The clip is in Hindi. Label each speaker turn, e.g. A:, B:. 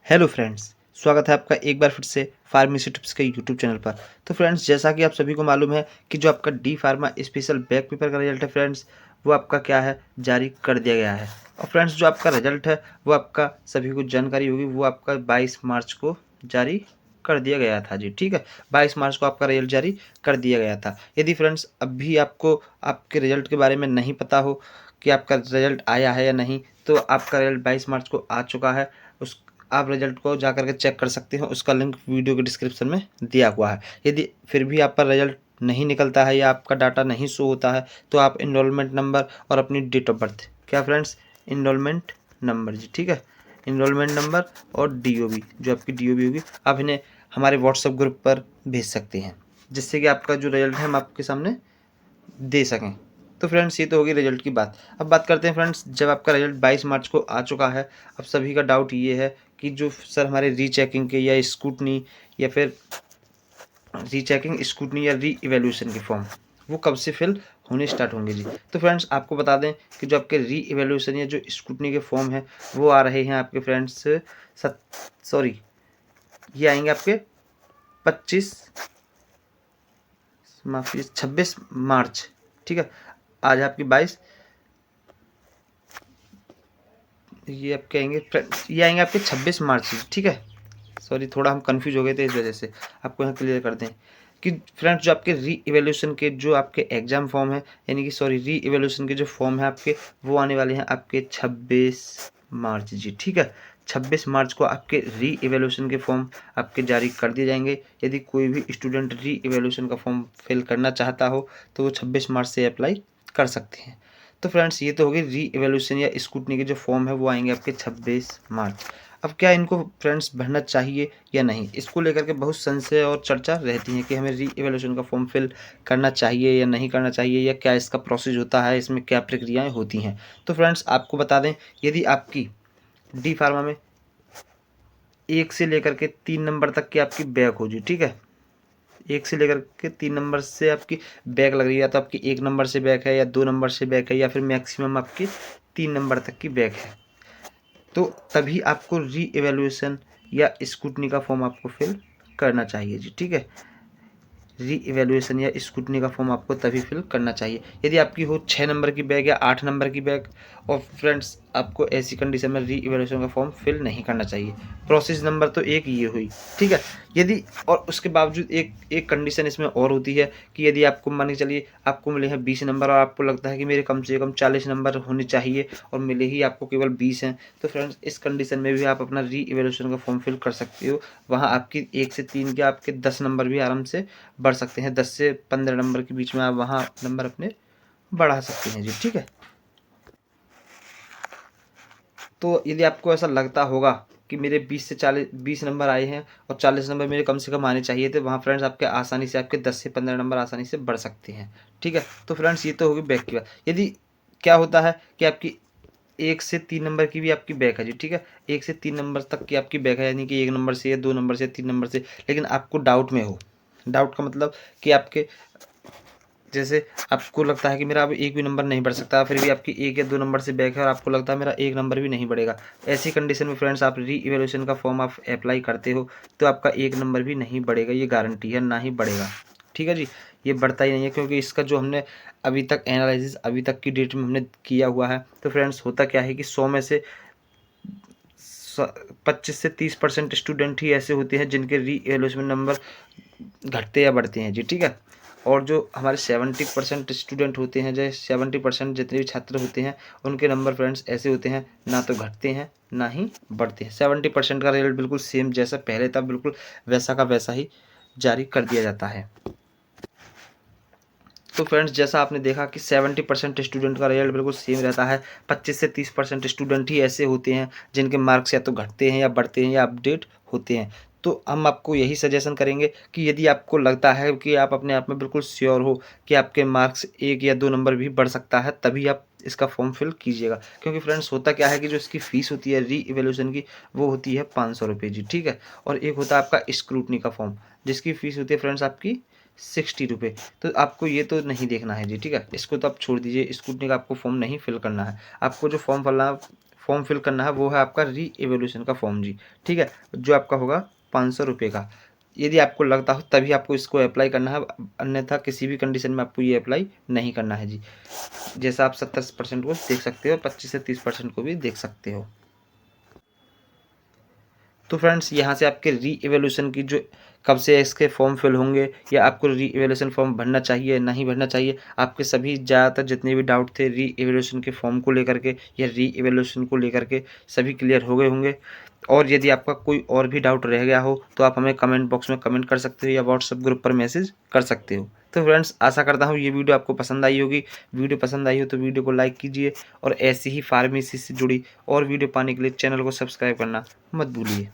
A: हेलो फ्रेंड्स, स्वागत है आपका एक बार फिर से फार्मेसी टिप्स के यूट्यूब चैनल पर। तो फ्रेंड्स, जैसा कि आप सभी को मालूम है कि जो आपका D pharma special back paper का रिजल्ट है फ्रेंड्स, वो आपका क्या है, जारी कर दिया गया है। और फ्रेंड्स, जो आपका रिजल्ट है वो आपका सभी को जानकारी होगी, वो आपका 22 मार्च को जारी कर दिया गया था जी। ठीक है, 22 मार्च को आपका रिजल्ट जारी कर दिया गया था। यदि फ्रेंड्स अभी आपको आपके रिजल्ट के बारे में नहीं पता हो कि आपका रिजल्ट आया है या नहीं, तो आपका रिजल्ट 22 मार्च को आ चुका है। उस आप रिजल्ट को जा करके चेक कर सकते हो, उसका लिंक वीडियो के डिस्क्रिप्शन में दिया हुआ है। यदि फिर भी आपका रिजल्ट नहीं निकलता है या आपका डाटा नहीं शो होता है, तो आप इनरोलमेंट नंबर और अपनी डेट ऑफ बर्थ, क्या फ्रेंड्स, इनरोलमेंट नंबर जी, ठीक है, इनरोलमेंट नंबर और डीओबी, जो आपकी डीओबी होगी, आप इन्हें हमारे व्हाट्सएप ग्रुप पर भेज सकते हैं, जिससे कि आपका जो रिजल्ट है हम आपके सामने दे सकें। तो फ्रेंड्स, ये तो होगी रिजल्ट की बात। अब बात करते हैं फ्रेंड्स, जब आपका रिजल्ट 22 मार्च को आ चुका है, अब सभी का डाउट ये है कि जो सर हमारे रीचेकिंग के या स्कूटनी या फिर रीचेकिंग, स्कूटनी या री इवेल्यूशन के फॉर्म वो कब से फिल होने स्टार्ट होंगे जी। तो फ्रेंड्स, आपको बता दें कि जो आपके री इवेल्यूशन या जो स्कूटनी के फॉर्म है वो आ रहे हैं आपके फ्रेंड्स ये आएंगे आपके 25 माफी 26 मार्च। ठीक है, आज आपकी 22, ये आपके आएंगे ये आएंगे आपके 26 मार्च। ठीक है, सॉरी, थोड़ा हम कंफ्यूज हो गए थे, इस वजह से आपको यहाँ क्लियर कर दें कि फ्रेंड्स, जो आपके री इवेल्यूशन के जो आपके एग्जाम फॉर्म है, यानी कि सॉरी, री इवेल्यूशन के जो फॉर्म है आपके, वो आने वाले हैं आपके 26 मार्च जी। ठीक है, 26 मार्च को आपके री इवेल्यूशन के फॉर्म आपके जारी कर दिए जाएंगे। यदि कोई भी स्टूडेंट री इवेल्यूशन का फॉर्म फिल करना चाहता हो तो वो 26 मार्च से अप्लाई कर सकते हैं। तो फ्रेंड्स, ये तो होगी री इवेल्यूशन या स्कूटनी के जो फॉर्म है वो आएंगे आपके 26 मार्च। अब क्या इनको फ्रेंड्स भरना चाहिए या नहीं, इसको लेकर के बहुत संशय और चर्चा रहती है कि हमें री इवेल्यूशन का फॉर्म फिल करना चाहिए या नहीं करना चाहिए, या क्या इसका प्रोसेस होता है, इसमें क्या प्रक्रियाएं होती हैं। तो फ्रेंड्स, आपको बता दें, यदि आपकी डी फार्मा में 1 से लेकर के 3 नंबर तक की आपकी बैक हो जी, ठीक है, 1 से लेकर के 3 नंबर से आपकी बैक लग रही है, या तो आपकी 1 नंबर से बैक है, या 2 नंबर से बैक है, या फिर मैक्सिमम आपकी 3 नंबर तक की बैक है, तो तभी आपको री इवेल्यूएशन या स्कूटनी का फॉर्म आपको फिल करना चाहिए जी। ठीक है, री इवेल्युएशन या स्क्रूटनी का फॉर्म आपको तभी फिल करना चाहिए यदि आपकी हो 6 नंबर की बैग या 8 नंबर की बैग। और फ्रेंड्स, आपको ऐसी कंडीशन में री इवेल्युएशन का फॉर्म फिल नहीं करना चाहिए। प्रोसेस नंबर तो एक ये हुई, ठीक है। यदि और उसके बावजूद एक एक कंडीशन इसमें और होती है कि यदि आपको मान के चलिए आपको मिले हैं 20 नंबर और आपको लगता है कि मेरे कम से कम 40 नंबर होने चाहिए और मिले ही आपको केवल 20 हैं, तो फ्रेंड्स, इस कंडीशन में भी आप अपना री इवेल्युएशन का फॉर्म फिल कर सकते हो। वहाँ आपकी 1 से 3 के आपके 10 नंबर भी आराम से बढ़ सकते हैं। 10 से 15 नंबर के बीच में आप वहाँ नंबर अपने बढ़ा सकते हैं जी। ठीक है, तो यदि आपको ऐसा लगता होगा कि मेरे 20 नंबर आए हैं और 40 नंबर मेरे कम से कम आने चाहिए थे, वहाँ फ्रेंड्स आपके आसानी से आपके 10 से 15 नंबर आसानी से बढ़ सकते हैं। ठीक है, तो फ्रेंड्स, ये तो होगी बैक की बात। यदि क्या होता है कि आपकी 1 से 3 नंबर की भी आपकी बैक है जी। ठीक है, 1 से 3 नंबर तक की आपकी बैक है, यानी कि 1 नंबर से या 2 नंबर से 3 नंबर से, लेकिन आपको डाउट में हो। डाउट का मतलब कि आपके जैसे आपको लगता है कि मेरा अब एक भी नंबर नहीं बढ़ सकता, फिर भी आपकी 1 या 2 नंबर से बैक है और आपको लगता है मेरा 1 नंबर भी नहीं बढ़ेगा। ऐसी कंडीशन में फ्रेंड्स, आप री इवेल्यूशन का फॉर्म आप अप्लाई करते हो तो आपका 1 नंबर भी नहीं बढ़ेगा, ये गारंटी है, ना ही बढ़ेगा। ठीक है जी, ये बढ़ता ही नहीं है, क्योंकि इसका जो हमने अभी तक एनालिसिस अभी तक की डेट में हमने किया हुआ है। तो फ्रेंड्स, होता क्या है कि 100 में से 25 से 30% स्टूडेंट ही ऐसे होते हैं जिनके री इवेल्यूशन नंबर घटते या बढ़ते हैं जी। ठीक है, और जो हमारे 70% स्टूडेंट होते हैं, जैसे 70% जितने भी छात्र होते हैं, उनके नंबर फ्रेंड्स ऐसे होते हैं, ना तो घटते हैं ना ही बढ़ते हैं। 70% का रिजल्ट बिल्कुल सेम जैसा पहले था, बिल्कुल वैसा का वैसा ही जारी कर दिया जाता है। तो फ्रेंड्स, जैसा आपने देखा कि 70% स्टूडेंट का रिजल्ट बिल्कुल सेम रहता है। 25 से 30% स्टूडेंट ही ऐसे होते हैं जिनके मार्क्स या तो घटते हैं या बढ़ते हैं या अपडेट होते हैं। तो हम आपको यही सजेशन करेंगे कि यदि आपको लगता है कि आप अपने आप में बिल्कुल श्योर हो कि आपके मार्क्स 1 या 2 नंबर भी बढ़ सकता है, तभी आप इसका फॉर्म फिल कीजिएगा। क्योंकि फ्रेंड्स, होता क्या है कि जो इसकी फ़ीस होती है री इवेल्यूशन की, वो होती है 500 रुपये जी। ठीक है, और एक होता है आपका स्क्रूटनी का फॉर्म, जिसकी फ़ीस होती है फ्रेंड्स आपकी 60 रुपये। तो आपको ये तो नहीं देखना है जी। ठीक है, इसको तो आप छोड़ दीजिए, स्कूटनी का आपको फॉर्म नहीं फिल करना है। आपको जो फॉर्म फिल करना है वो है आपका री एवोल्यूशन का फॉर्म जी, ठीक है, जो आपका होगा 500 रुपये का। यदि आपको लगता हो तभी आपको इसको अप्लाई करना है, अन्यथा किसी भी कंडीशन में आपको ये अप्लाई नहीं करना है जी। जैसा आप 70% को देख सकते हो, 25 से 30% को भी देख सकते हो। तो फ्रेंड्स यहाँ से आपके री एवोल्यूशन की जो कब से इसके फॉर्म फिल होंगे, या आपको री एवोल्यूशन फॉर्म भरना चाहिए नहीं भरना चाहिए, आपके सभी ज़्यादातर जितने भी डाउट थे री एवोल्यूशन के फॉर्म को लेकर के या री एवोल्यूशन को लेकर के, सभी क्लियर हो गए होंगे। और यदि आपका कोई और भी डाउट रह गया हो तो आप हमें कमेंट बॉक्स में कमेंट कर सकते हो या व्हाट्सएप ग्रुप पर मैसेज कर सकते हो। तो फ्रेंड्स आशा करता हूँ ये वीडियो आपको पसंद आई होगी। वीडियो पसंद आई हो तो वीडियो को लाइक कीजिए, और ऐसी ही फार्मेसी से जुड़ी और वीडियो पाने के लिए चैनल को सब्सक्राइब करना मत भूलिए।